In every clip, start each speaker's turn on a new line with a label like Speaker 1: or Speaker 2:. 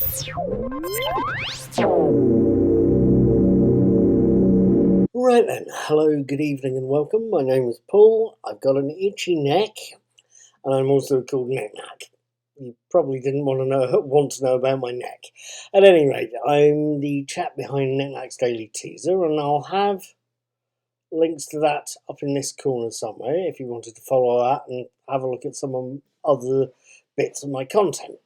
Speaker 1: Right then, hello, good evening and welcome. My name is Paul. I've got an itchy neck and I'm also called Neck Knack. You probably didn't want to know about my neck. At any rate, I'm the chap behind Neck Knack's Daily Teaser, and I'll have links to that up in this corner somewhere if you wanted to follow that and have a look at some other bits of my content.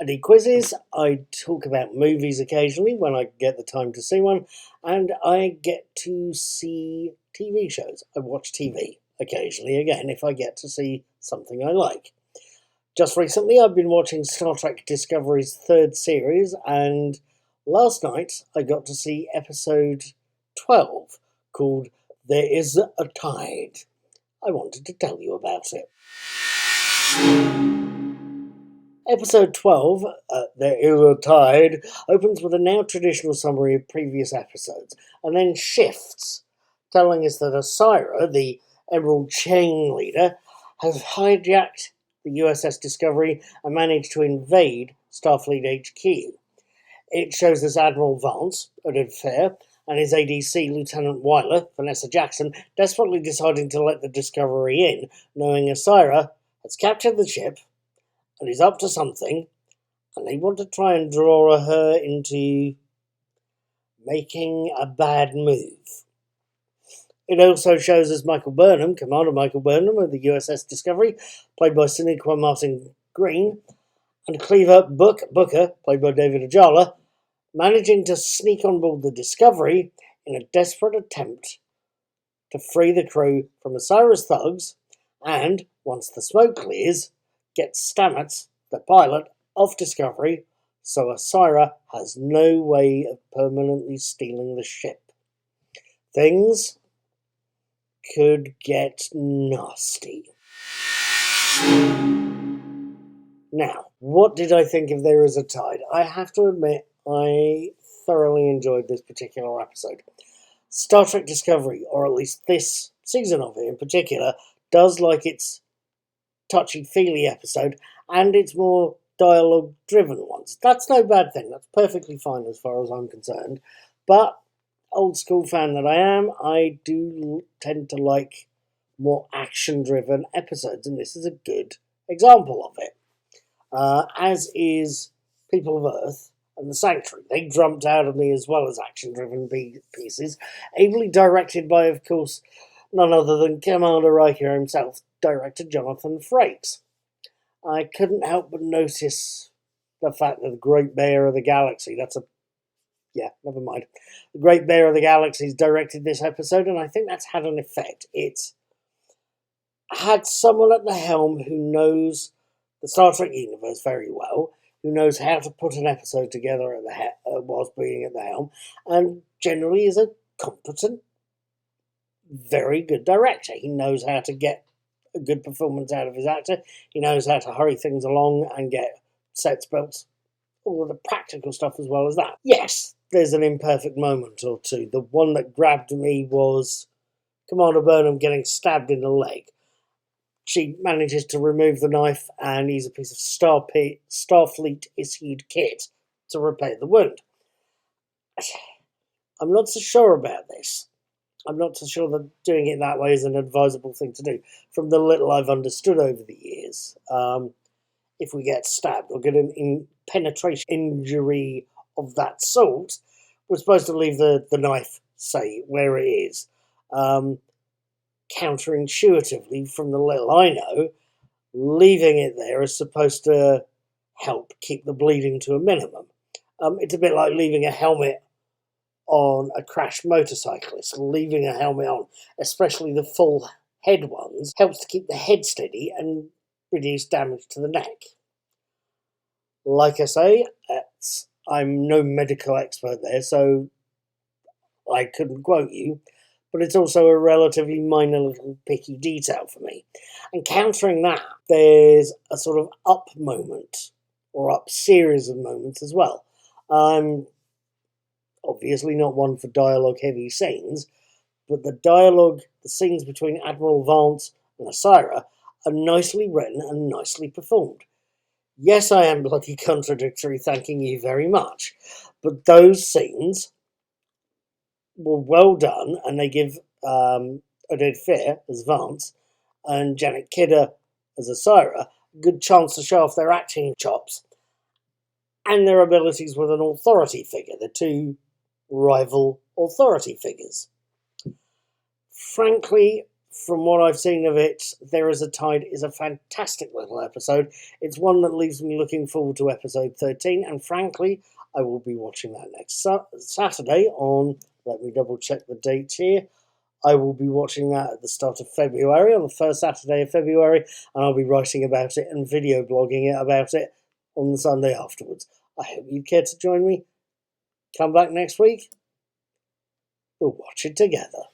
Speaker 1: I do quizzes, I talk about movies occasionally when I get the time to see one, and I get to see TV shows. I watch TV occasionally, again, if I get to see something I like. Just recently, I've been watching Star Trek Discovery's third series, and last night I got to see episode 12, called There Is a Tide. I wanted to tell you about it. Episode 12, There Is a Tide, opens with a now traditional summary of previous episodes, and then shifts, telling us that Osira, the Emerald Chain leader, has hijacked the USS Discovery and managed to invade Starfleet HQ. It shows us Admiral Vance, Oded Fair, and his ADC, Lieutenant Wyler, Vanessa Jackson, desperately deciding to let the Discovery in, knowing Osira has captured the ship and is up to something, and they want to try and draw her into making a bad move. It also shows us Michael Burnham, Commander Michael Burnham of the USS Discovery, played by Sonequa Martin Green, and Cleaver Booker, played by David Ajala, managing to sneak on board the Discovery in a desperate attempt to free the crew from Osira's thugs, and, once the smoke clears, get Stamets, the pilot, off Discovery, so Osira has no way of permanently stealing the ship. Things could get nasty. Now, what did I think of There Is a Tide? I have to admit, I thoroughly enjoyed this particular episode. Star Trek Discovery, or at least this season of it in particular, does like its touchy-feely episode and its more dialogue-driven ones. That's no bad thing. That's perfectly fine as far as I'm concerned. But, old-school fan that I am, I do tend to like more action-driven episodes, and this is a good example of it. As is People of Earth and The Sanctuary. They jumped out of me as well as action-driven pieces, ably directed by, of course, none other than Commander Riker himself, director Jonathan Frakes. I couldn't help but notice the fact that the Great Bear of the Galaxy, never mind. The Great Bear of the Galaxy's directed this episode, and I think that's had an effect. It's had someone at the helm who knows the Star Trek universe very well, who knows how to put an episode together whilst being at the helm, and generally is a competent, very good director. He knows how to get a good performance out of his actor. He knows how to hurry things along and get sets built, all of the practical stuff as well as that. Yes, there's an imperfect moment or two. The one that grabbed me was Commander Burnham getting stabbed in the leg. She manages to remove the knife and use a piece of Starfleet-issued kit to repair the wound. I'm not so sure about this. I'm not so sure that doing it that way is an advisable thing to do. From the little I've understood over the years, if we get stabbed or get an penetration injury of that sort, we're supposed to leave the knife, say, where it is. Counterintuitively, from the little I know, leaving it there is supposed to help keep the bleeding to a minimum. It's a bit like leaving a helmet on a crashed motorcyclist. Leaving a helmet on, especially the full head ones, helps to keep the head steady and reduce damage to the neck. Like I say, I'm no medical expert there, so I couldn't quote you, but it's also a relatively minor little picky detail for me. And countering that, there's a sort of up moment, or up series of moments as well. I'm obviously not one for dialogue-heavy scenes, but the scenes between Admiral Vance and Osira are nicely written and nicely performed. Yes, I am bloody contradictory, thanking you very much. But those scenes were well done, and they give Oded Fear as Vance and Janet Kidder as Asira a good chance to show off their acting chops and their abilities with an authority figure, the two rival authority figures. Frankly, from what I've seen of it, There Is a Tide is a fantastic little episode. It's one that leaves me looking forward to episode 13, and frankly, I will be watching that next Saturday on, let me double check the date here. I will be watching that at the start of February, on the first Saturday of February, and I'll be writing about it and video blogging it about it on the Sunday afterwards. I hope you'd care to join me. Come back next week. We'll watch it together.